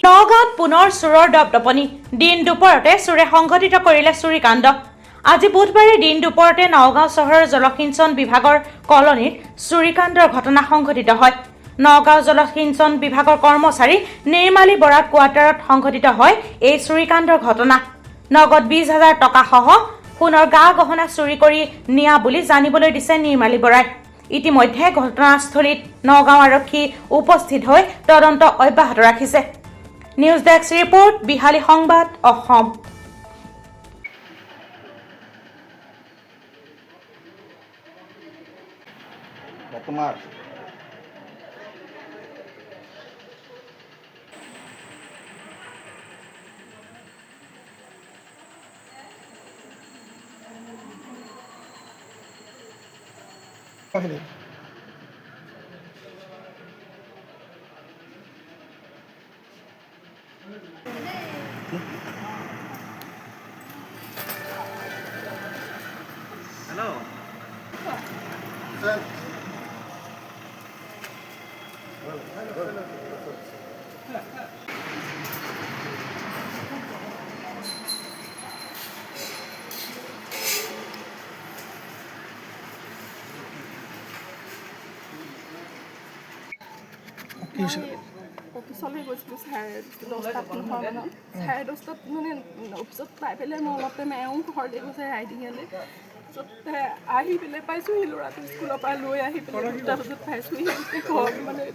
নগাঁৱত পুনৰ চোৰৰ দপদপনি দিন দুপৰতে চোৰে সংঘটিত কৰিলে চুৰিকাণ্ড আজি বুধবাৰে দিন দুপৰতে নগাঁও চহৰৰ জলসিঞ্চন বিভাগৰ কলনীত চুৰিকাণ্ডৰ ঘটনা সংঘটিত হয় নগাঁও জলসিঞ্চন বিভাগৰ কৰ্মচাৰী নিৰ্মালী বৰাৰ কোৱাৰ্টাৰত সংঘটিত হয় এই চুৰিকাণ্ডৰ ঘটনা নগদ 20,000 টকা সহ সোণৰ গা গহনা চুৰি কৰি নিয়া বুলি জানিবলৈ দিছে নিৰ্মালী বৰাই ইতিমধ্যে ঘটনাস্থলীত নগাঁও আৰক্ষী উপস্থিত হৈ তদন্ত অব্যাহত ৰাখিছে নিউজ ডেস্ক ৰিপোৰ্ট বিহালী সংবাদ অসম তোমার Hello. অফিচলৈ গৈছিলোঁ 10:30 মানত 10:30 মানে অফিচত পাই পেলাই মই অলপ টাইম এওঁ ঘৰলৈ গৈছে ৰাইডিঙলৈ তাৰপিছত আহি পেলাই পাইছোঁহি ল'ৰাটো স্কুলৰ পৰা লৈ আহি পেলাই 2টা বজাত পাইছোঁহি ঘৰত মানে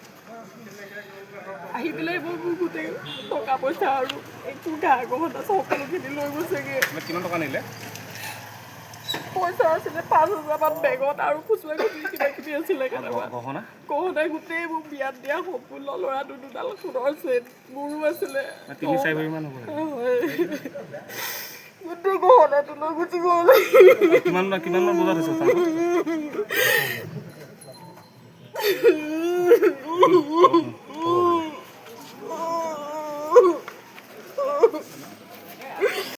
আহি পেলাই মোৰ গোটেই টকা পইচা আৰু একো গা গহনা সকলোখিনি লৈ গৈছেগৈ কিমান টকা নিলে পইচা আছিলে 5,000 মান বেগত আৰু খুচুৰা খুচুৰি কিবা কিবি আছিলে গহনা গোটেই মোক বিয়াত দিয়া সম্পূৰ্ণ ল'ৰাটো 2ডাল সোণৰ চেট মোৰো আছিলে 3-4 ভৰিমান হ'ব গোটেই গহনাটো লৈ গুচি গ'ল কিমান বজাত আছে